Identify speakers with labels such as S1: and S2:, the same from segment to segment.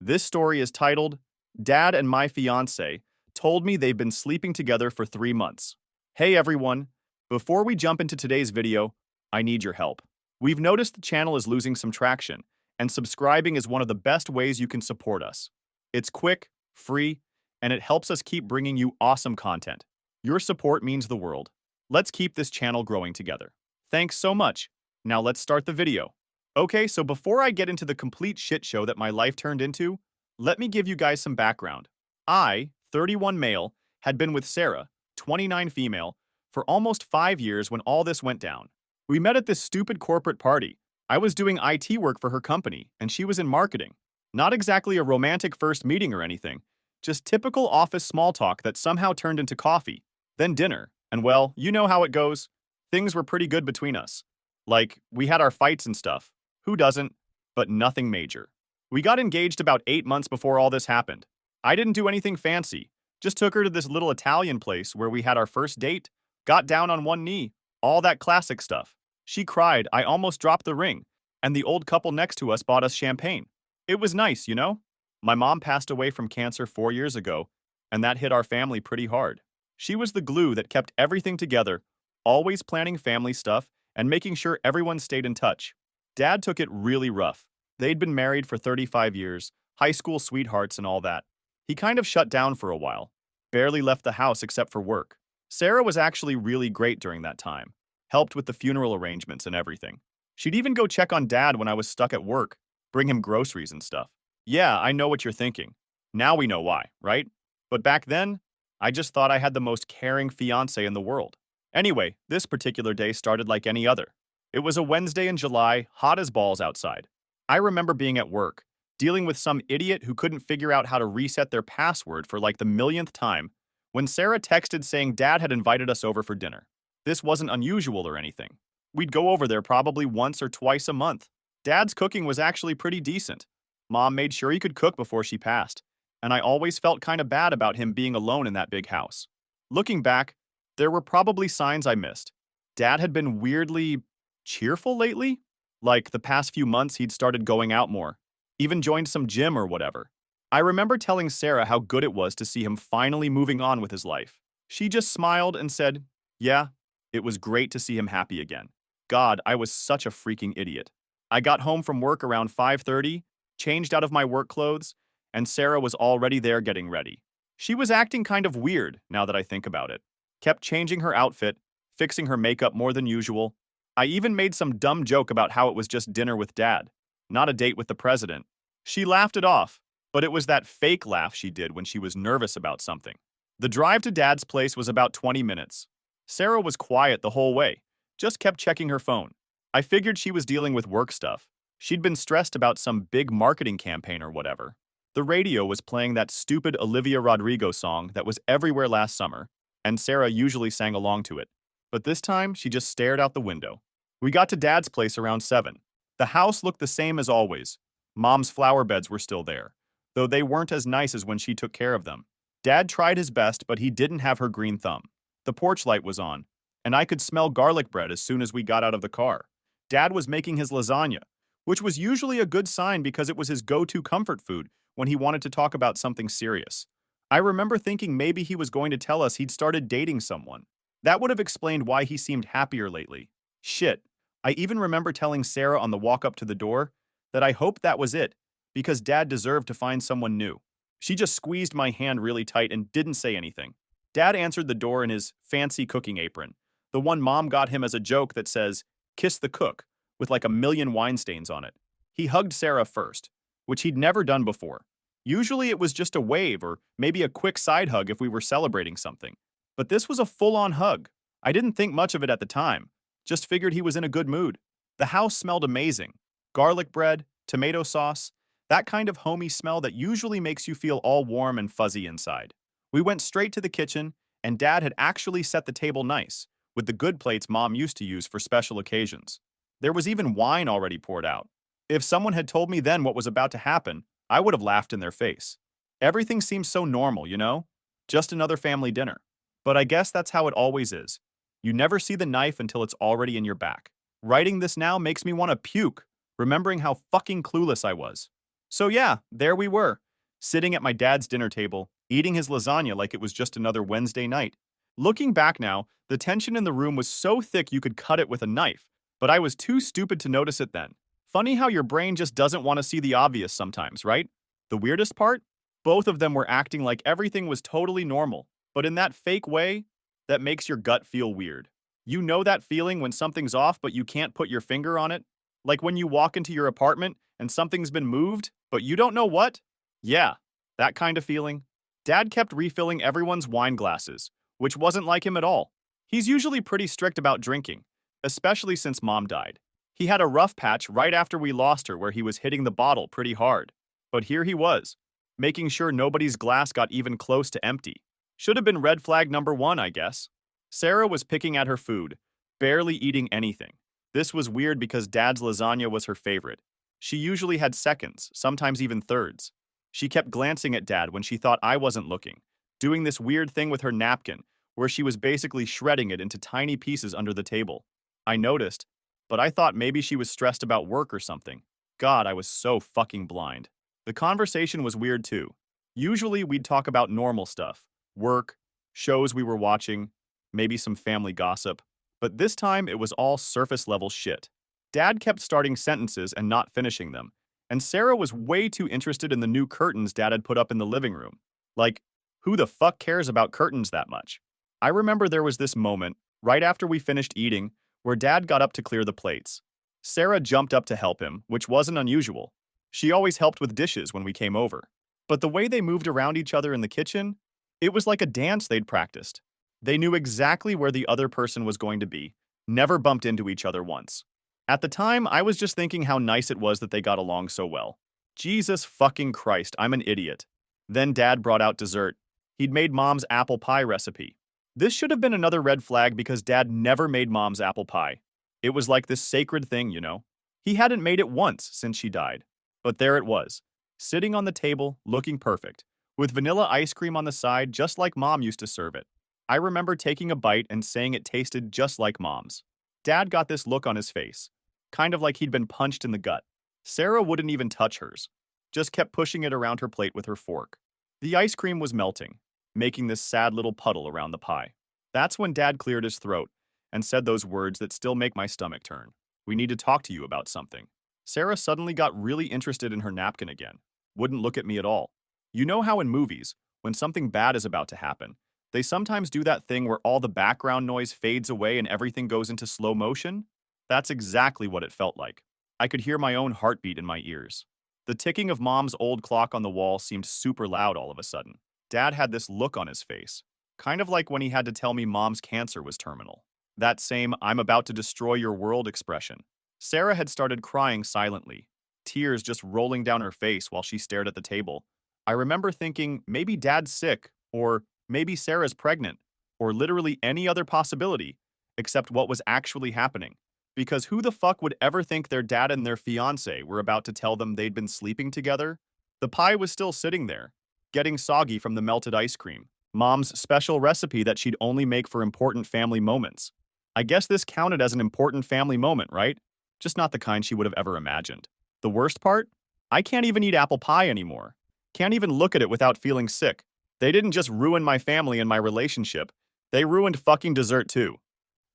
S1: This story is titled, Dad and My Fiancée Told Me They've Been Sleeping Together for 3 months. Hey everyone, before we jump into today's video, I need your help. We've noticed the channel is losing some traction, and subscribing is one of the best ways you can support us. It's quick, free, and it helps us keep bringing you awesome content. Your support means the world. Let's keep this channel growing together. Thanks so much. Now let's start the video. Okay, so before I get into the complete shit show that my life turned into, let me give you guys some background. I, 31 male, had been with Sarah, 29 female, for almost 5 years when all this went down. We met at this stupid corporate party. I was doing IT work for her company, and she was in marketing. Not exactly a romantic first meeting or anything, just typical office small talk that somehow turned into coffee, then dinner, and well, you know how it goes. Things were pretty good between us. Like, we had our fights and stuff. Who doesn't? But nothing major. We got engaged about 8 months before all this happened. I didn't do anything fancy, just took her to this little Italian place where we had our first date, got down on one knee, all that classic stuff. She cried, I almost dropped the ring, and the old couple next to us bought us champagne. It was nice, you know? My mom passed away from cancer 4 years ago, and that hit our family pretty hard. She was the glue that kept everything together, always planning family stuff and making sure everyone stayed in touch. Dad took it really rough. They'd been married for 35 years, high school sweethearts and all that. He kind of shut down for a while, barely left the house except for work. Sarah was actually really great during that time, helped with the funeral arrangements and everything. She'd even go check on Dad when I was stuck at work, bring him groceries and stuff. Yeah, I know what you're thinking. Now we know why, right? But back then, I just thought I had the most caring fiancé in the world. Anyway, this particular day started like any other. It was a Wednesday in July, hot as balls outside. I remember being at work, dealing with some idiot who couldn't figure out how to reset their password for like the millionth time, when Sarah texted saying Dad had invited us over for dinner. This wasn't unusual or anything. We'd go over there probably once or twice a month. Dad's cooking was actually pretty decent. Mom made sure he could cook before she passed, and I always felt kind of bad about him being alone in that big house. Looking back, there were probably signs I missed. Dad had been weirdly cheerful lately. Like the past few months he'd started going out more, even joined some gym or whatever. I remember telling Sarah how good it was to see him finally moving on with his life. She just smiled and said, yeah, it was great to see him happy again. God, I was such a freaking idiot. I got home from work around 5:30, changed out of my work clothes, and Sarah was already there getting ready. She was acting kind of weird now that I think about it. Kept changing her outfit, fixing her makeup more than usual. I even made some dumb joke about how it was just dinner with Dad, not a date with the president. She laughed it off, but it was that fake laugh she did when she was nervous about something. The drive to Dad's place was about 20 minutes. Sarah was quiet the whole way, just kept checking her phone. I figured she was dealing with work stuff. She'd been stressed about some big marketing campaign or whatever. The radio was playing that stupid Olivia Rodrigo song that was everywhere last summer, and Sarah usually sang along to it. But this time, she just stared out the window. We got to Dad's place around 7. The house looked the same as always. Mom's flower beds were still there, though they weren't as nice as when she took care of them. Dad tried his best, but he didn't have her green thumb. The porch light was on, and I could smell garlic bread as soon as we got out of the car. Dad was making his lasagna, which was usually a good sign because it was his go-to comfort food when he wanted to talk about something serious. I remember thinking maybe he was going to tell us he'd started dating someone. That would have explained why he seemed happier lately. Shit. I even remember telling Sarah on the walk up to the door that I hoped that was it, because Dad deserved to find someone new. She just squeezed my hand really tight and didn't say anything. Dad answered the door in his fancy cooking apron, the one Mom got him as a joke that says, "Kiss the cook," with like a million wine stains on it. He hugged Sarah first, which he'd never done before. Usually it was just a wave or maybe a quick side hug if we were celebrating something. But this was a full-on hug. I didn't think much of it at the time, just figured he was in a good mood. The house smelled amazing. Garlic bread, tomato sauce, that kind of homey smell that usually makes you feel all warm and fuzzy inside. We went straight to the kitchen, and Dad had actually set the table nice, with the good plates Mom used to use for special occasions. There was even wine already poured out. If someone had told me then what was about to happen, I would have laughed in their face. Everything seemed so normal, you know? Just another family dinner. But I guess that's how it always is. You never see the knife until it's already in your back. Writing this now makes me want to puke, remembering how fucking clueless I was. So yeah, there we were, sitting at my dad's dinner table, eating his lasagna like it was just another Wednesday night. Looking back now, the tension in the room was so thick you could cut it with a knife, but I was too stupid to notice it then. Funny how your brain just doesn't want to see the obvious sometimes, right? The weirdest part? Both of them were acting like everything was totally normal, but in that fake way that makes your gut feel weird. You know that feeling when something's off but you can't put your finger on it? Like when you walk into your apartment and something's been moved, but you don't know what? Yeah, that kind of feeling. Dad kept refilling everyone's wine glasses, which wasn't like him at all. He's usually pretty strict about drinking, especially since Mom died. He had a rough patch right after we lost her where he was hitting the bottle pretty hard. But here he was, making sure nobody's glass got even close to empty. Should have been red flag number one, I guess. Sarah was picking at her food, barely eating anything. This was weird because Dad's lasagna was her favorite. She usually had seconds, sometimes even thirds. She kept glancing at Dad when she thought I wasn't looking, doing this weird thing with her napkin, where she was basically shredding it into tiny pieces under the table. I noticed, but I thought maybe she was stressed about work or something. God, I was so fucking blind. The conversation was weird too. Usually we'd talk about normal stuff, work, shows we were watching, maybe some family gossip. But this time it was all surface level shit. Dad kept starting sentences and not finishing them, and Sarah was way too interested in the new curtains Dad had put up in the living room. Like, who the fuck cares about curtains that much? I remember there was this moment, right after we finished eating, where Dad got up to clear the plates. Sarah jumped up to help him, which wasn't unusual. She always helped with dishes when we came over. But the way they moved around each other in the kitchen, it was like a dance they'd practiced. They knew exactly where the other person was going to be, never bumped into each other once. At the time, I was just thinking how nice it was that they got along so well. Jesus fucking Christ, I'm an idiot. Then Dad brought out dessert. He'd made Mom's apple pie recipe. This should have been another red flag because Dad never made Mom's apple pie. It was like this sacred thing, you know? He hadn't made it once since she died. But there it was, sitting on the table, looking perfect, with vanilla ice cream on the side just like Mom used to serve it. I remember taking a bite and saying it tasted just like Mom's. Dad got this look on his face, kind of like he'd been punched in the gut. Sarah wouldn't even touch hers, just kept pushing it around her plate with her fork. The ice cream was melting, making this sad little puddle around the pie. That's when Dad cleared his throat and said those words that still make my stomach turn. We need to talk to you about something. Sarah suddenly got really interested in her napkin again. Wouldn't look at me at all. You know how in movies, when something bad is about to happen, they sometimes do that thing where all the background noise fades away and everything goes into slow motion? That's exactly what it felt like. I could hear my own heartbeat in my ears. The ticking of Mom's old clock on the wall seemed super loud all of a sudden. Dad had this look on his face, kind of like when he had to tell me Mom's cancer was terminal. That same "I'm about to destroy your world" expression. Sarah had started crying silently, tears just rolling down her face while she stared at the table. I remember thinking maybe Dad's sick, or maybe Sarah's pregnant, or literally any other possibility, except what was actually happening. Because who the fuck would ever think their dad and their fiancée were about to tell them they'd been sleeping together? The pie was still sitting there, getting soggy from the melted ice cream. Mom's special recipe that she'd only make for important family moments. I guess this counted as an important family moment, right? Just not the kind she would have ever imagined. The worst part? I can't even eat apple pie anymore. Can't even look at it without feeling sick. They didn't just ruin my family and my relationship. They ruined fucking dessert too.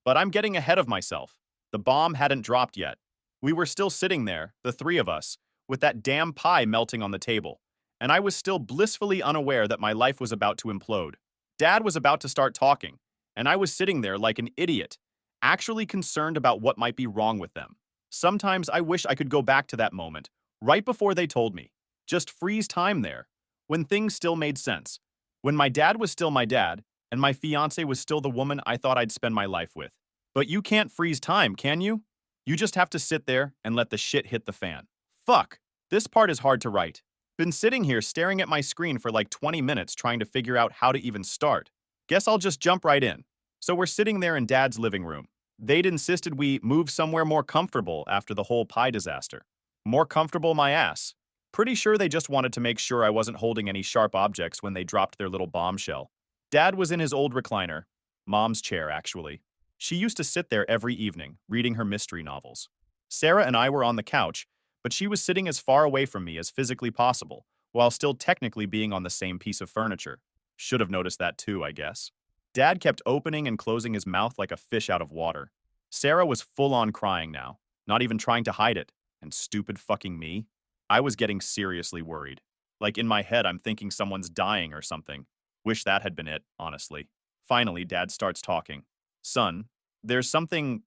S1: But I'm getting ahead of myself. The bomb hadn't dropped yet. We were still sitting there, the three of us, with that damn pie melting on the table. And I was still blissfully unaware that my life was about to implode. Dad was about to start talking, and I was sitting there like an idiot, actually concerned about what might be wrong with them. Sometimes I wish I could go back to that moment, right before they told me. Just freeze time there, when things still made sense. When my dad was still my dad, and my fiancée was still the woman I thought I'd spend my life with. But you can't freeze time, can you? You just have to sit there and let the shit hit the fan. Fuck, this part is hard to write. Been sitting here staring at my screen for like 20 minutes trying to figure out how to even start. Guess I'll just jump right in. So we're sitting there in Dad's living room. They'd insisted we move somewhere more comfortable after the whole pie disaster. More comfortable my ass. Pretty sure they just wanted to make sure I wasn't holding any sharp objects when they dropped their little bombshell. Dad was in his old recliner. Mom's chair, actually. She used to sit there every evening, reading her mystery novels. Sarah and I were on the couch, but she was sitting as far away from me as physically possible, while still technically being on the same piece of furniture. Should have noticed that too, I guess. Dad kept opening and closing his mouth like a fish out of water. Sarah was full-on crying now, not even trying to hide it. And stupid fucking me? I was getting seriously worried. Like in my head, I'm thinking someone's dying or something. Wish that had been it, honestly. Finally, Dad starts talking. Son, there's something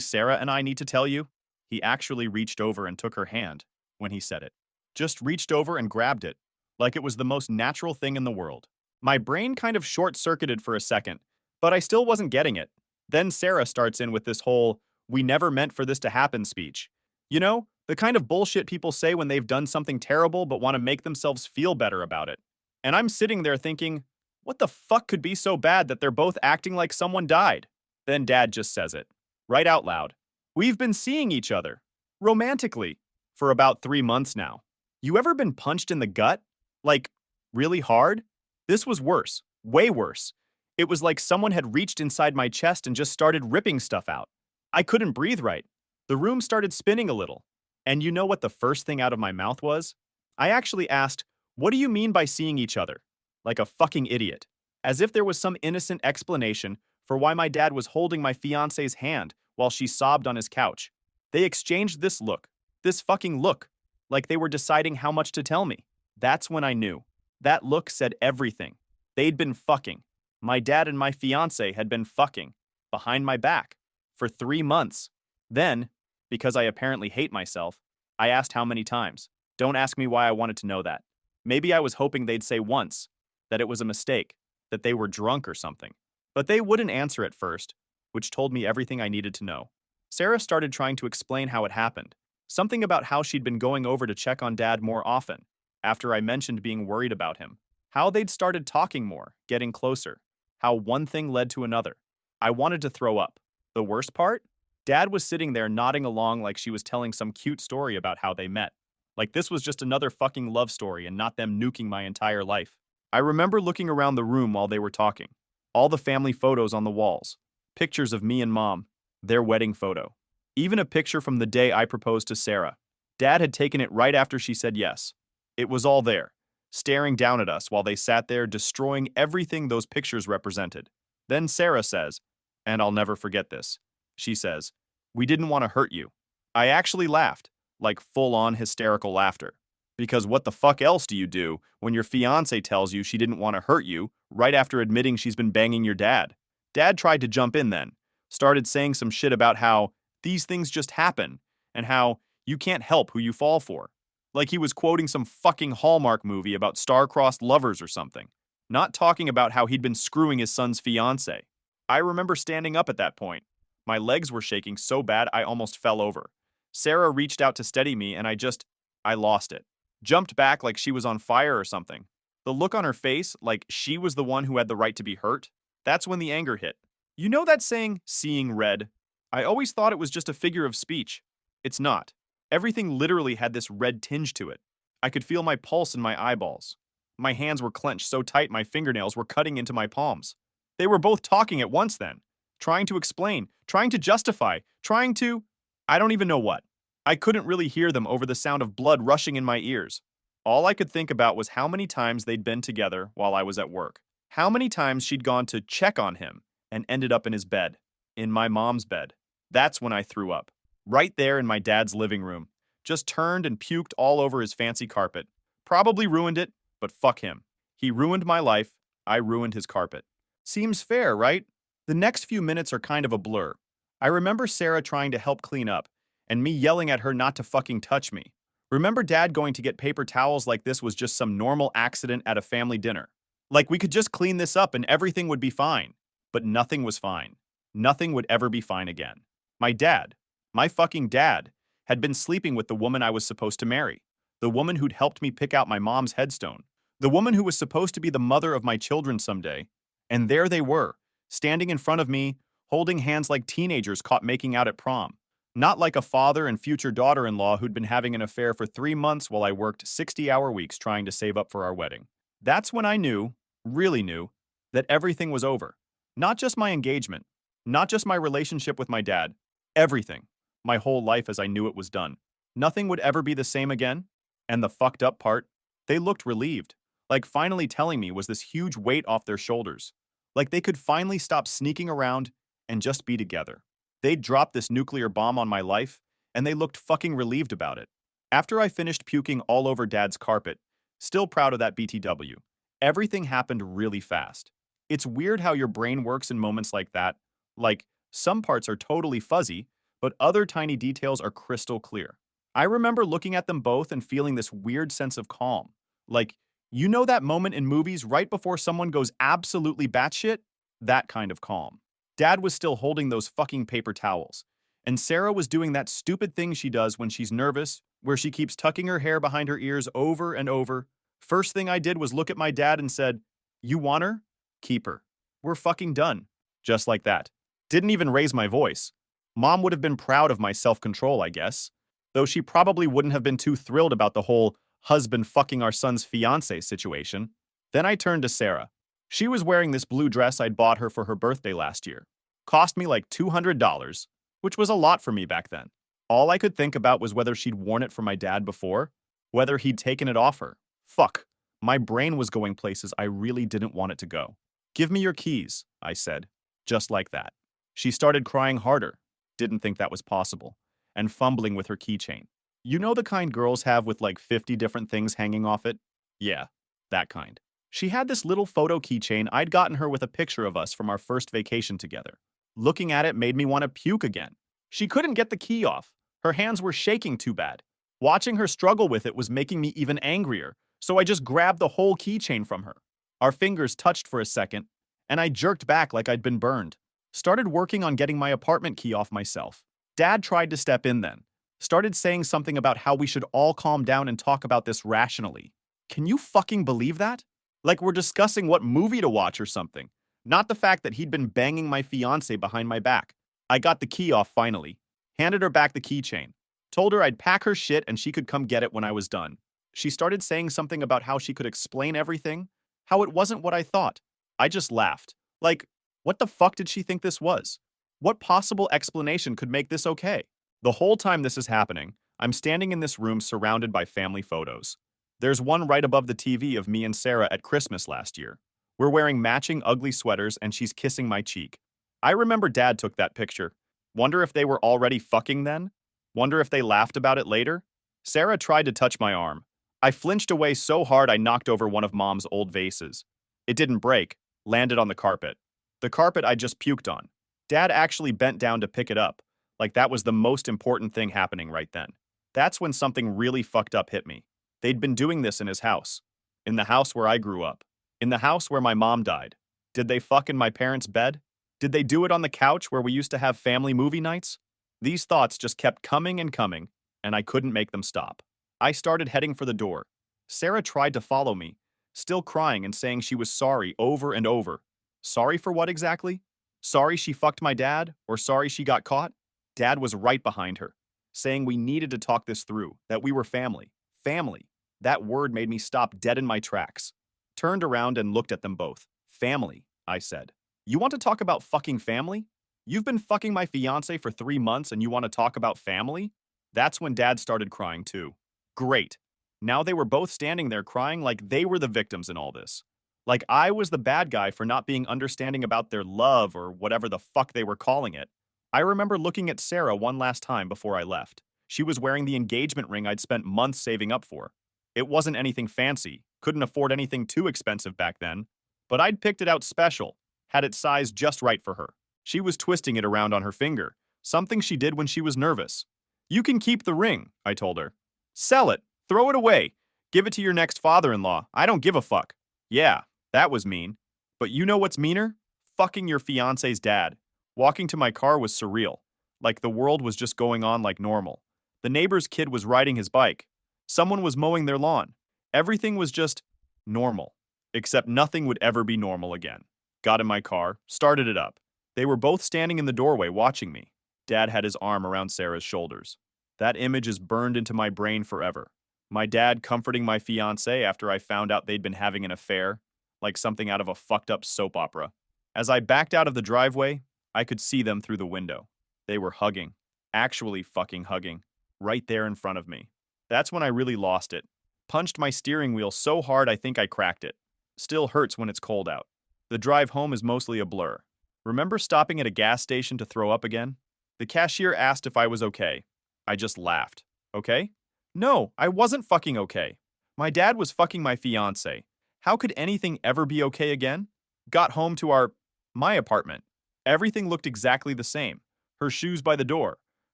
S1: Sarah and I need to tell you. He actually reached over and took her hand when he said it. Just reached over and grabbed it, like it was the most natural thing in the world. My brain kind of short-circuited for a second, but I still wasn't getting it. Then Sarah starts in with this whole, "we never meant for this to happen" speech. You know, the kind of bullshit people say when they've done something terrible but want to make themselves feel better about it. And I'm sitting there thinking, what the fuck could be so bad that they're both acting like someone died? Then Dad just says it, right out loud. We've been seeing each other, romantically, for about 3 months now. You ever been punched in the gut? Like, really hard? This was worse, way worse. It was like someone had reached inside my chest and just started ripping stuff out. I couldn't breathe right. The room started spinning a little. And you know what the first thing out of my mouth was? I actually asked, "What do you mean by seeing each other?" Like a fucking idiot. As if there was some innocent explanation for why my dad was holding my fiance's hand while she sobbed on his couch. They exchanged this fucking look, like they were deciding how much to tell me. That's when I knew. That look said everything. They'd been fucking. My dad and my fiancé had been fucking, behind my back, for 3 months. Then, because I apparently hate myself, I asked how many times. Don't ask me why I wanted to know that. Maybe I was hoping they'd say once, that it was a mistake, that they were drunk or something. But they wouldn't answer at first, which told me everything I needed to know. Sarah started trying to explain how it happened. Something about how she'd been going over to check on Dad more often, after I mentioned being worried about him. How they'd started talking more, getting closer. How one thing led to another. I wanted to throw up. The worst part? Dad was sitting there nodding along like she was telling some cute story about how they met. Like this was just another fucking love story and not them nuking my entire life. I remember looking around the room while they were talking. All the family photos on the walls. Pictures of me and Mom. Their wedding photo. Even a picture from the day I proposed to Sarah. Dad had taken it right after she said yes. It was all there, staring down at us while they sat there destroying everything those pictures represented. Then Sarah says, and I'll never forget this. She says, "We didn't want to hurt you." I actually laughed, like full-on hysterical laughter. Because what the fuck else do you do when your fiancé tells you she didn't want to hurt you right after admitting she's been banging your dad? Dad tried to jump in then, started saying some shit about how these things just happen and how you can't help who you fall for. Like he was quoting some fucking Hallmark movie about star-crossed lovers or something. Not talking about how he'd been screwing his son's fiancé. I remember standing up at that point. My legs were shaking so bad I almost fell over. Sarah reached out to steady me and I lost it. Jumped back like she was on fire or something. The look on her face, like she was the one who had the right to be hurt. That's when the anger hit. You know that saying, seeing red? I always thought it was just a figure of speech. It's not. Everything literally had this red tinge to it. I could feel my pulse in my eyeballs. My hands were clenched so tight my fingernails were cutting into my palms. They were both talking at once then. Trying to explain, trying to justify, I don't even know what. I couldn't really hear them over the sound of blood rushing in my ears. All I could think about was how many times they'd been together while I was at work. How many times she'd gone to check on him and ended up in his bed. In my mom's bed. That's when I threw up. Right there in my dad's living room. Just turned and puked all over his fancy carpet. Probably ruined it, but fuck him. He ruined my life. I ruined his carpet. Seems fair, right? The next few minutes are kind of a blur. I remember Sarah trying to help clean up, and me yelling at her not to fucking touch me. Remember Dad going to get paper towels like this was just some normal accident at a family dinner. Like we could just clean this up and everything would be fine. But nothing was fine. Nothing would ever be fine again. My dad, my fucking dad, had been sleeping with the woman I was supposed to marry. The woman who'd helped me pick out my mom's headstone. The woman who was supposed to be the mother of my children someday. And there they were, standing in front of me, holding hands like teenagers caught making out at prom. Not like a father and future daughter-in-law who'd been having an affair for 3 months while I worked 60-hour weeks trying to save up for our wedding. That's when I knew, really knew, that everything was over. Not just my engagement, not just my relationship with my dad, everything. My whole life as I knew it was done. Nothing would ever be the same again? And the fucked up part? They looked relieved. Like finally telling me was this huge weight off their shoulders. Like they could finally stop sneaking around and just be together. They'd dropped this nuclear bomb on my life, and they looked fucking relieved about it. After I finished puking all over Dad's carpet, still proud of that BTW, everything happened really fast. It's weird how your brain works in moments like that. Like, some parts are totally fuzzy, but other tiny details are crystal clear. I remember looking at them both and feeling this weird sense of calm. Like, you know that moment in movies right before someone goes absolutely batshit? That kind of calm. Dad was still holding those fucking paper towels, and Sarah was doing that stupid thing she does when she's nervous, where she keeps tucking her hair behind her ears over and over. First thing I did was look at my dad and said, "You want her? Keep her. We're fucking done." Just like that. Didn't even raise my voice. Mom would have been proud of my self-control, I guess. Though she probably wouldn't have been too thrilled about the whole husband fucking our son's fiancé situation. Then I turned to Sarah. She was wearing this blue dress I'd bought her for her birthday last year. Cost me like $200, which was a lot for me back then. All I could think about was whether she'd worn it for my dad before, whether he'd taken it off her. Fuck. My brain was going places I really didn't want it to go. "Give me your keys," I said. Just like that. She started crying harder. Didn't think that was possible. And fumbling with her keychain. You know the kind girls have with like 50 different things hanging off it? Yeah, that kind. She had this little photo keychain I'd gotten her with a picture of us from our first vacation together. Looking at it made me want to puke again. She couldn't get the key off. Her hands were shaking too bad. Watching her struggle with it was making me even angrier, so I just grabbed the whole keychain from her. Our fingers touched for a second, and I jerked back like I'd been burned. Started working on getting my apartment key off myself. Dad tried to step in then. Started saying something about how we should all calm down and talk about this rationally. Can you fucking believe that? Like we're discussing what movie to watch or something. Not the fact that he'd been banging my fiancée behind my back. I got the key off finally. Handed her back the keychain. Told her I'd pack her shit and she could come get it when I was done. She started saying something about how she could explain everything, how it wasn't what I thought. I just laughed. Like, what the fuck did she think this was? What possible explanation could make this okay? The whole time this is happening, I'm standing in this room surrounded by family photos. There's one right above the TV of me and Sarah at Christmas last year. We're wearing matching ugly sweaters and she's kissing my cheek. I remember Dad took that picture. Wonder if they were already fucking then? Wonder if they laughed about it later? Sarah tried to touch my arm. I flinched away so hard I knocked over one of Mom's old vases. It didn't break, landed on the carpet. The carpet I just puked on. Dad actually bent down to pick it up, like that was the most important thing happening right then. That's when something really fucked up hit me. They'd been doing this in his house. In the house where I grew up. In the house where my mom died. Did they fuck in my parents' bed? Did they do it on the couch where we used to have family movie nights? These thoughts just kept coming and coming, and I couldn't make them stop. I started heading for the door. Sarah tried to follow me, still crying and saying she was sorry over and over. Sorry for what exactly? Sorry she fucked my dad, or sorry she got caught? Dad was right behind her, saying we needed to talk this through, that we were family. Family. That word made me stop dead in my tracks. Turned around and looked at them both. Family, I said. You want to talk about fucking family? You've been fucking my fiancé for 3 months and you want to talk about family? That's when Dad started crying too. Great. Now they were both standing there crying like they were the victims in all this. Like I was the bad guy for not being understanding about their love or whatever the fuck they were calling it. I remember looking at Sarah one last time before I left. She was wearing the engagement ring I'd spent months saving up for. It wasn't anything fancy, couldn't afford anything too expensive back then, but I'd picked it out special, had it sized just right for her. She was twisting it around on her finger, something she did when she was nervous. You can keep the ring, I told her. Sell it, throw it away, give it to your next father-in-law, I don't give a fuck. Yeah, that was mean. But you know what's meaner? Fucking your fiancé's dad. Walking to my car was surreal, like the world was just going on like normal. The neighbor's kid was riding his bike. Someone was mowing their lawn. Everything was just normal, except nothing would ever be normal again. Got in my car, started it up. They were both standing in the doorway watching me. Dad had his arm around Sarah's shoulders. That image is burned into my brain forever. My dad comforting my fiancée after I found out they'd been having an affair, like something out of a fucked up soap opera. As I backed out of the driveway, I could see them through the window. They were hugging. Actually fucking hugging. right there in front of me. That's when I really lost it. Punched my steering wheel so hard I think I cracked it. Still hurts when it's cold out. The drive home is mostly a blur. Remember stopping at a gas station to throw up again? The cashier asked if I was okay. I just laughed. Okay? No, I wasn't fucking okay. My dad was fucking my fiancée. How could anything ever be okay again? Got home to my apartment. Everything looked exactly the same. Her shoes by the door,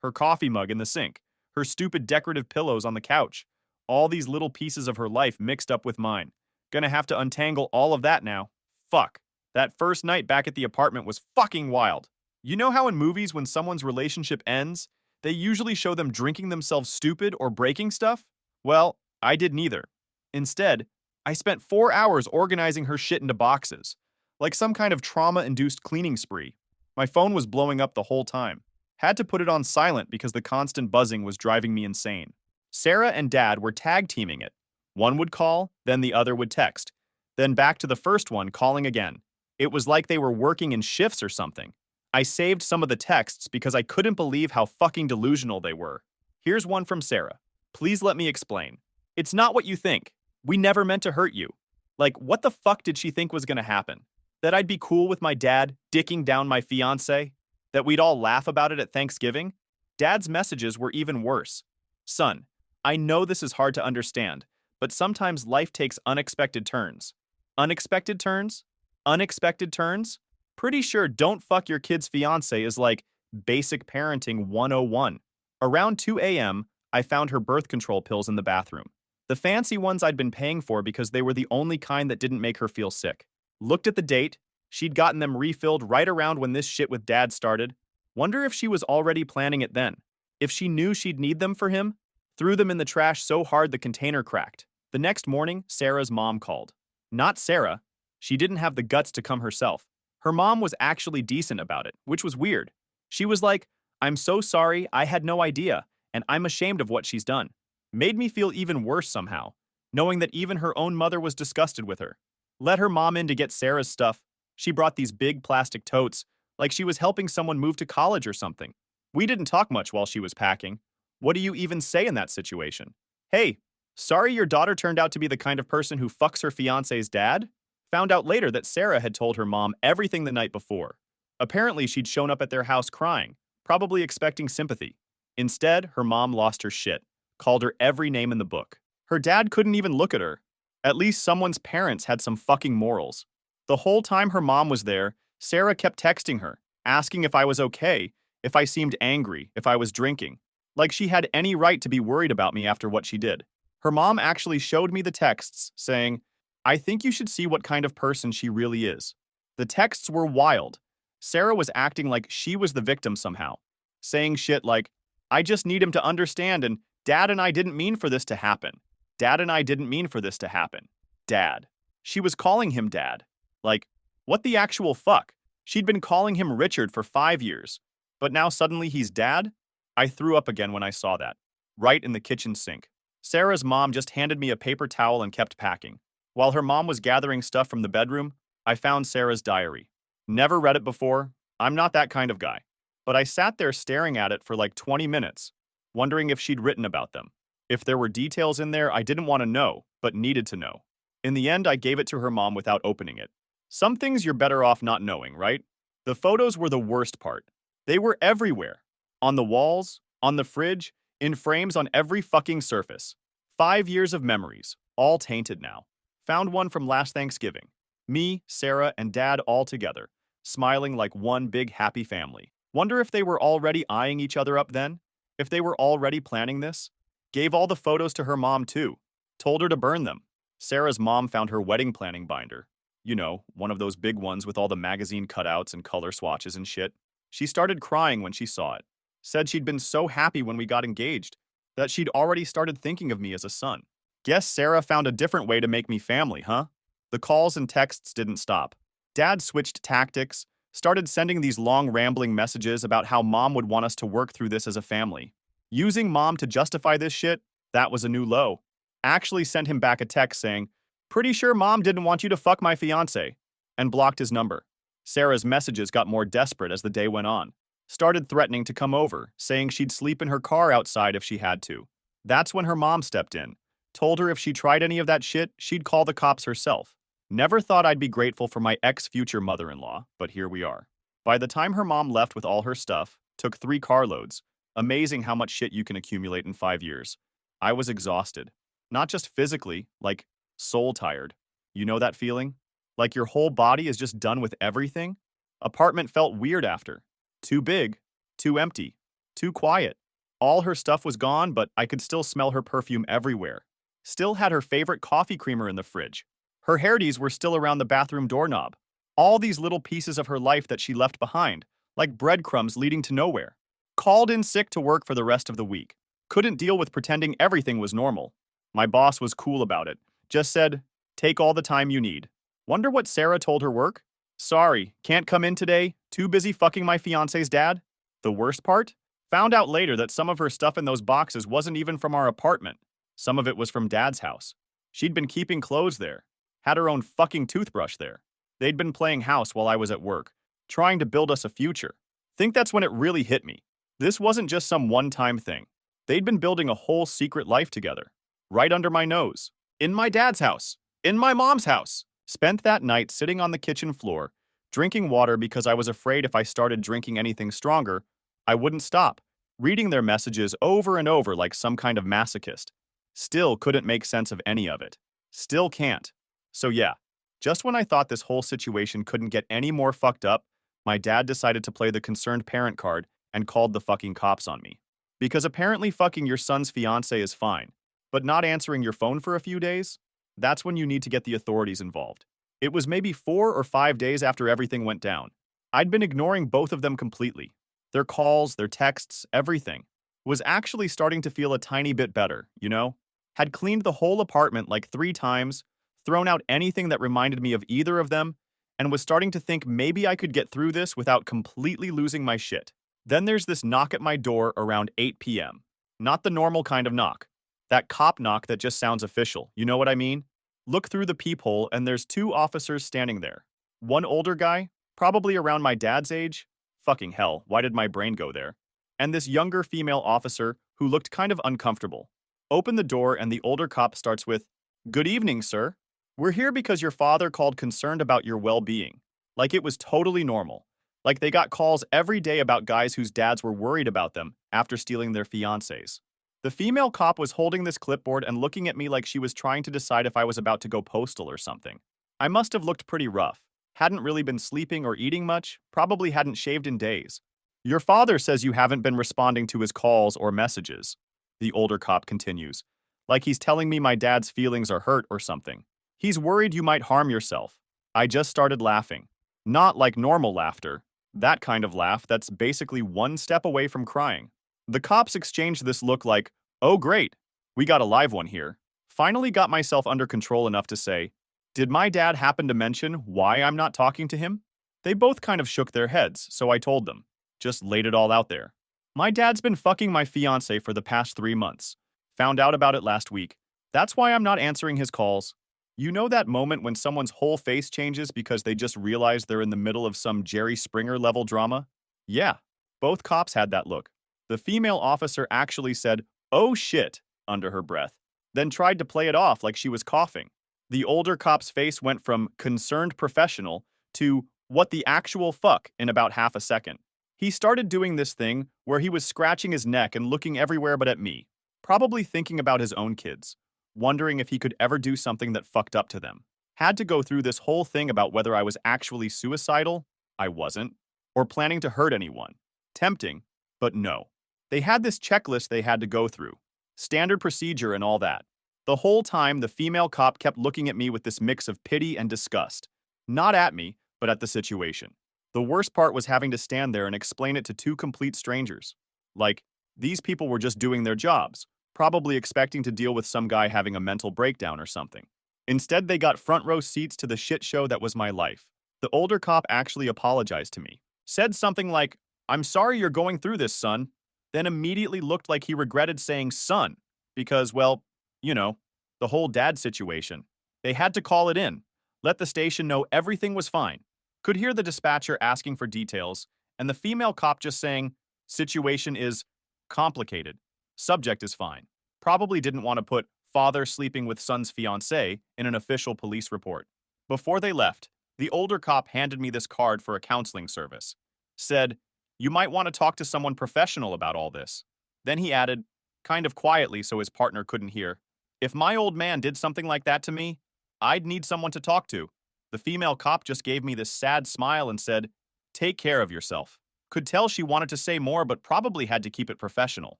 S1: her coffee mug in the sink, her stupid decorative pillows on the couch. All these little pieces of her life mixed up with mine. Gonna have to untangle all of that now. Fuck. That first night back at the apartment was fucking wild. You know how in movies when someone's relationship ends, they usually show them drinking themselves stupid or breaking stuff? Well, I did neither. Instead, I spent 4 hours organizing her shit into boxes, like some kind of trauma-induced cleaning spree. My phone was blowing up the whole time. Had to put it on silent because the constant buzzing was driving me insane. Sarah and Dad were tag teaming it. One would call, then the other would text. Then back to the first one calling again. It was like they were working in shifts or something. I saved some of the texts because I couldn't believe how fucking delusional they were. Here's one from Sarah. Please let me explain. It's not what you think. We never meant to hurt you. Like, what the fuck did she think was gonna happen? That I'd be cool with my dad dicking down my fiancé? That we'd all laugh about it at Thanksgiving? Dad's messages were even worse. Son, I know this is hard to understand, but sometimes life takes unexpected turns. Unexpected turns? Unexpected turns? Pretty sure don't fuck your kid's fiancé is like basic parenting 101. Around 2 a.m., I found her birth control pills in the bathroom. The fancy ones I'd been paying for because they were the only kind that didn't make her feel sick. Looked at the date. She'd gotten them refilled right around when this shit with Dad started. Wonder if she was already planning it then. If she knew she'd need them for him? Threw them in the trash so hard the container cracked. The next morning, Sarah's mom called. Not Sarah. She didn't have the guts to come herself. Her mom was actually decent about it, which was weird. She was like, I'm so sorry, I had no idea, and I'm ashamed of what she's done. Made me feel even worse somehow, knowing that even her own mother was disgusted with her. Let her mom in to get Sarah's stuff. She brought these big plastic totes, like she was helping someone move to college or something. We didn't talk much while she was packing. What do you even say in that situation? Hey, sorry your daughter turned out to be the kind of person who fucks her fiancé's dad? Found out later that Sarah had told her mom everything the night before. Apparently, she'd shown up at their house crying, probably expecting sympathy. Instead, her mom lost her shit, called her every name in the book. Her dad couldn't even look at her. At least someone's parents had some fucking morals. The whole time her mom was there, Sarah kept texting her, asking if I was okay, if I seemed angry, if I was drinking. Like she had any right to be worried about me after what she did. Her mom actually showed me the texts, saying, I think you should see what kind of person she really is. The texts were wild. Sarah was acting like she was the victim somehow, saying shit like, I just need him to understand and Dad and I didn't mean for this to happen. Dad and I didn't mean for this to happen. Dad. She was calling him Dad. Like, what the actual fuck? She'd been calling him Richard for 5 years, but now suddenly he's Dad? I threw up again when I saw that. Right in the kitchen sink. Sarah's mom just handed me a paper towel and kept packing. While her mom was gathering stuff from the bedroom, I found Sarah's diary. Never read it before. I'm not that kind of guy. But I sat there staring at it for like 20 minutes, wondering if she'd written about them. If there were details in there I didn't want to know, but needed to know. In the end, I gave it to her mom without opening it. Some things you're better off not knowing, right? The photos were the worst part. They were everywhere. On the walls, on the fridge, in frames on every fucking surface. 5 years of memories, all tainted now. Found one from last Thanksgiving. Me, Sarah, and Dad all together, smiling like one big happy family. Wonder if they were already eyeing each other up then? If they were already planning this? Gave all the photos to her mom too. Told her to burn them. Sarah's mom found her wedding planning binder. You know, one of those big ones with all the magazine cutouts and color swatches and shit. She started crying when she saw it. Said she'd been so happy when we got engaged, that she'd already started thinking of me as a son. Guess Sarah found a different way to make me family, huh? The calls and texts didn't stop. Dad switched tactics, started sending these long rambling messages about how mom would want us to work through this as a family. Using mom to justify this shit, that was a new low. Actually sent him back a text saying, pretty sure mom didn't want you to fuck my fiancé, and blocked his number. Sarah's messages got more desperate as the day went on. Started threatening to come over, saying she'd sleep in her car outside if she had to. That's when her mom stepped in, told her if she tried any of that shit, she'd call the cops herself. Never thought I'd be grateful for my ex-future mother-in-law, but here we are. By the time her mom left with all her stuff, took 3 carloads. Amazing how much shit you can accumulate in 5 years. I was exhausted. Not just physically, like soul tired. You know that feeling? Like your whole body is just done with everything? Apartment felt weird after. Too big, too empty, too quiet. All her stuff was gone, but I could still smell her perfume everywhere. Still had her favorite coffee creamer in the fridge. Her hairdos were still around the bathroom doorknob. All these little pieces of her life that she left behind, like breadcrumbs leading to nowhere. Called in sick to work for the rest of the week. Couldn't deal with pretending everything was normal. My boss was cool about it. Just said, take all the time you need. Wonder what Sarah told her work? Sorry, can't come in today. Too busy fucking my fiance's dad? The worst part? Found out later that some of her stuff in those boxes wasn't even from our apartment. Some of it was from Dad's house. She'd been keeping clothes there. Had her own fucking toothbrush there. They'd been playing house while I was at work, trying to build us a future. Think that's when it really hit me. This wasn't just some one-time thing. They'd been building a whole secret life together. Right under my nose. In my dad's house. In my mom's house. Spent that night sitting on the kitchen floor, drinking water because I was afraid if I started drinking anything stronger, I wouldn't stop. Reading their messages over and over like some kind of masochist. Still couldn't make sense of any of it. Still can't. So yeah, just when I thought this whole situation couldn't get any more fucked up, my dad decided to play the concerned parent card and called the fucking cops on me. Because apparently fucking your son's fiancé is fine, but not answering your phone for a few days? That's when you need to get the authorities involved. It was maybe 4 or 5 days after everything went down. I'd been ignoring both of them completely. Their calls, their texts, everything. Was actually starting to feel a tiny bit better, you know? Had cleaned the whole apartment like 3 times, thrown out anything that reminded me of either of them, and was starting to think maybe I could get through this without completely losing my shit. Then there's this knock at my door around 8 p.m. Not the normal kind of knock. That cop knock that just sounds official, you know what I mean? Look through the peephole and there's 2 officers standing there. One older guy, probably around my dad's age. Fucking hell, why did my brain go there? And this younger female officer who looked kind of uncomfortable. Open the door and the older cop starts with, "Good evening, sir. We're here because your father called concerned about your well-being." Like it was totally normal. Like they got calls every day about guys whose dads were worried about them after stealing their fiancés. The female cop was holding this clipboard and looking at me like she was trying to decide if I was about to go postal or something. I must have looked pretty rough. Hadn't really been sleeping or eating much, probably hadn't shaved in days. Your father says you haven't been responding to his calls or messages. The older cop continues. Like he's telling me my dad's feelings are hurt or something. He's worried you might harm yourself. I just started laughing. Not like normal laughter. That kind of laugh that's basically one step away from crying. The cops exchanged this look like, oh great, we got a live one here. Finally got myself under control enough to say, did my dad happen to mention why I'm not talking to him? They both kind of shook their heads, so I told them. Just laid it all out there. My dad's been fucking my fiancé for the past 3 months. Found out about it last week. That's why I'm not answering his calls. You know that moment when someone's whole face changes because they just realize they're in the middle of some Jerry Springer level drama? Yeah, both cops had that look. The female officer actually said, "Oh shit," under her breath, then tried to play it off like she was coughing. The older cop's face went from concerned professional to what the actual fuck in about half a second. He started doing this thing where he was scratching his neck and looking everywhere but at me, probably thinking about his own kids, wondering if he could ever do something that fucked up to them. Had to go through this whole thing about whether I was actually suicidal, I wasn't, or planning to hurt anyone. Tempting, but no. They had this checklist they had to go through. Standard procedure and all that. The whole time, the female cop kept looking at me with this mix of pity and disgust. Not at me, but at the situation. The worst part was having to stand there and explain it to 2 complete strangers. Like, these people were just doing their jobs, probably expecting to deal with some guy having a mental breakdown or something. Instead, they got front row seats to the shit show that was my life. The older cop actually apologized to me. Said something like, "I'm sorry you're going through this, son." Then immediately looked like he regretted saying son, because, well, you know, the whole dad situation. They had to call it in, let the station know everything was fine. Could hear the dispatcher asking for details, and the female cop just saying, situation is complicated. Subject is fine. Probably didn't want to put father sleeping with son's fiancée in an official police report. Before they left, the older cop handed me this card for a counseling service. Said, you might want to talk to someone professional about all this. Then he added, kind of quietly so his partner couldn't hear, if my old man did something like that to me, I'd need someone to talk to. The female cop just gave me this sad smile and said, take care of yourself. Could tell she wanted to say more but probably had to keep it professional.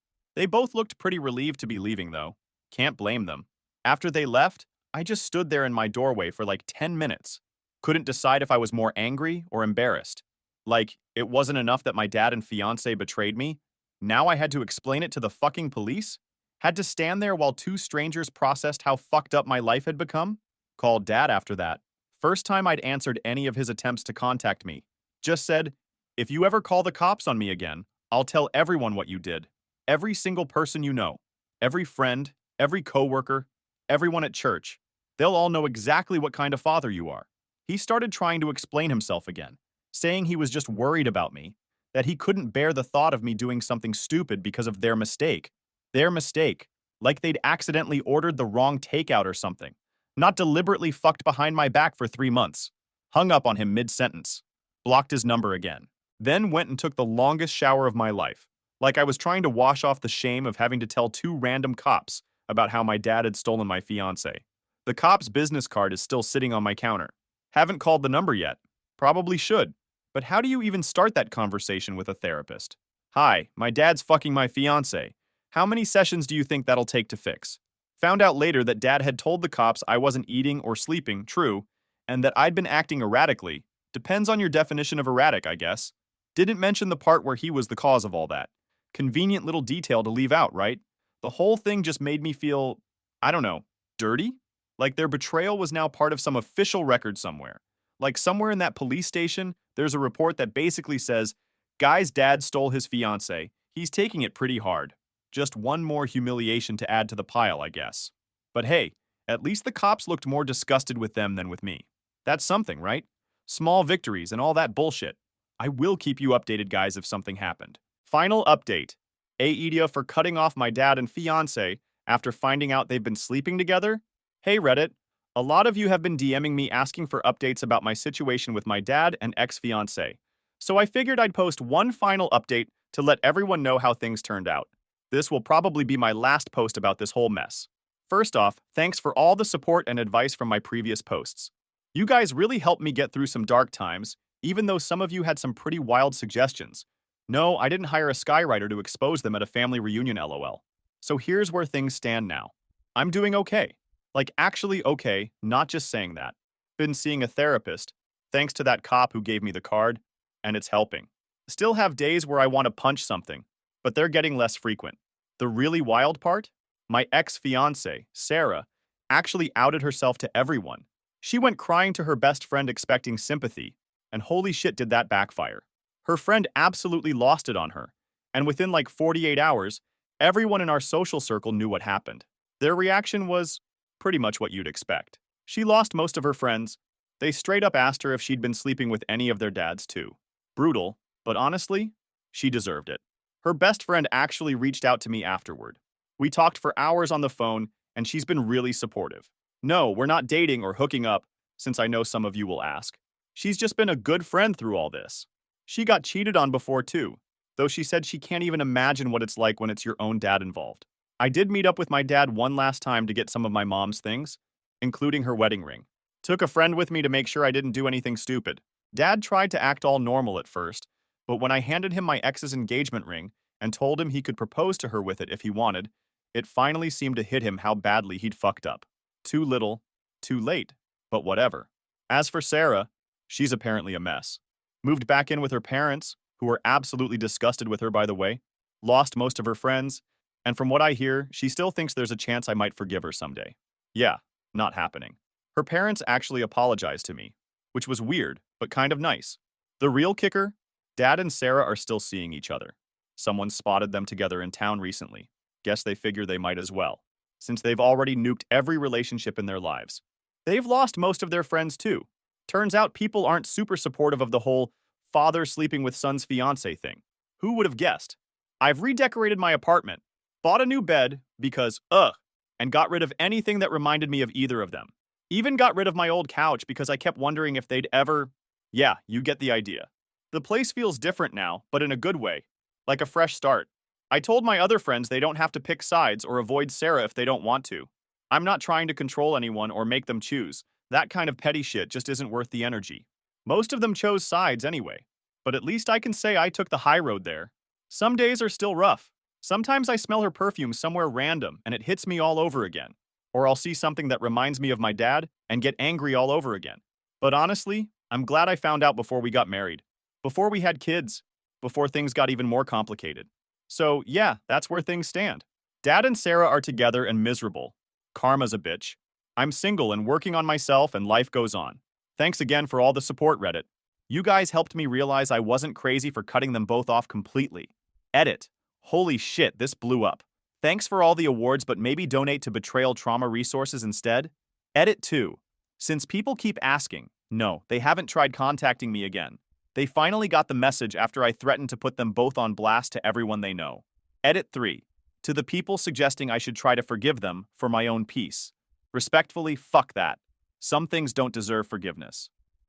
S1: They both looked pretty relieved to be leaving though. Can't blame them. After they left, I just stood there in my doorway for like 10 minutes. Couldn't decide if I was more angry or embarrassed. Like, it wasn't enough that my dad and fiancé betrayed me. Now I had to explain it to the fucking police? Had to stand there while two strangers processed how fucked up my life had become? Called dad after that. First time I'd answered any of his attempts to contact me. Just said, if you ever call the cops on me again, I'll tell everyone what you did. Every single person you know. Every friend, every coworker, everyone at church. They'll all know exactly what kind of father you are. He started trying to explain himself again, saying he was just worried about me, that he couldn't bear the thought of me doing something stupid because of their mistake. Their mistake. Like they'd accidentally ordered the wrong takeout or something. Not deliberately fucked behind my back for 3 months. Hung up on him mid-sentence. Blocked his number again. Then went and took the longest shower of my life. Like I was trying to wash off the shame of having to tell two random cops about how my dad had stolen my fiancée. The cop's business card is still sitting on my counter. Haven't called the number yet. Probably should. But how do you even start that conversation with a therapist? Hi, my dad's fucking my fiancée. How many sessions do you think that'll take to fix? Found out later that dad had told the cops I wasn't eating or sleeping, true, and that I'd been acting erratically. Depends on your definition of erratic, I guess. Didn't mention the part where he was the cause of all that. Convenient little detail to leave out, right? The whole thing just made me feel, I don't know, dirty? Like their betrayal was now part of some official record somewhere. Like somewhere in that police station, there's a report that basically says, guy's dad stole his fiancée. He's taking it pretty hard. Just one more humiliation to add to the pile, I guess. But hey, at least the cops looked more disgusted with them than with me. That's something, right? Small victories and all that bullshit. I will keep you updated, guys, if something happened. Final update. Idea for cutting off my dad and fiancé after finding out they've been sleeping together? Hey Reddit, a lot of you have been DMing me asking for updates about my situation with my dad and ex-fiancé. So I figured I'd post one final update to let everyone know how things turned out. This will probably be my last post about this whole mess. First off, thanks for all the support and advice from my previous posts. You guys really helped me get through some dark times, even though some of you had some pretty wild suggestions. No, I didn't hire a skywriter to expose them at a family reunion, lol. So here's where things stand now. I'm doing okay. Like actually okay, not just saying that. Been seeing a therapist, thanks to that cop who gave me the card, and it's helping. Still have days where I want to punch something, but they're getting less frequent. The really wild part? My ex-fiancée, Sarah, actually outed herself to everyone. She went crying to her best friend expecting sympathy, and holy shit did that backfire. Her friend absolutely lost it on her, and within like 48 hours, everyone in our social circle knew what happened. Their reaction was pretty much what you'd expect. She lost most of her friends. They straight up asked her if she'd been sleeping with any of their dads too. Brutal, but honestly, she deserved it. Her best friend actually reached out to me afterward. We talked for hours on the phone, and she's been really supportive. No, we're not dating or hooking up, since I know some of you will ask. She's just been a good friend through all this. She got cheated on before too, though she said she can't even imagine what it's like when it's your own dad involved. I did meet up with my dad one last time to get some of my mom's things, including her wedding ring. Took a friend with me to make sure I didn't do anything stupid. Dad tried to act all normal at first, but when I handed him my ex's engagement ring and told him he could propose to her with it if he wanted, it finally seemed to hit him how badly he'd fucked up. Too little, too late, but whatever. As for Sarah, she's apparently a mess. Moved back in with her parents, who were absolutely disgusted with her, by the way, lost most of her friends, and from what I hear, she still thinks there's a chance I might forgive her someday. Yeah, not happening. Her parents actually apologized to me, which was weird, but kind of nice. The real kicker? Dad and Sarah are still seeing each other. Someone spotted them together in town recently. Guess they figure they might as well, since they've already nuked every relationship in their lives. They've lost most of their friends too. Turns out people aren't super supportive of the whole father sleeping with son's fiancée thing. Who would have guessed? I've redecorated my apartment, bought a new bed because, and got rid of anything that reminded me of either of them. Even got rid of my old couch because I kept wondering if they'd ever. Yeah, you get the idea. The place feels different now, but in a good way, like a fresh start. I told my other friends they don't have to pick sides or avoid Sarah if they don't want to. I'm not trying to control anyone or make them choose. That kind of petty shit just isn't worth the energy. Most of them chose sides anyway, but at least I can say I took the high road there. Some days are still rough. Sometimes I smell her perfume somewhere random and it hits me all over again. Or I'll see something that reminds me of my dad and get angry all over again. But honestly, I'm glad I found out before we got married, before we had kids, before things got even more complicated. So yeah, that's where things stand. Dad and Sarah are together and miserable. Karma's a bitch. I'm single and working on myself and life goes on. Thanks again for all the support, Reddit. You guys helped me realize I wasn't crazy for cutting them both off completely. Edit. Holy shit, this blew up. Thanks for all the awards, but maybe donate to betrayal trauma resources instead? Edit 2. Since people keep asking, no, they haven't tried contacting me again. They finally got the message after I threatened to put them both on blast to everyone they know. Edit 3. To the people suggesting I should try to forgive them for my own peace. Respectfully, fuck that. Some things don't deserve forgiveness.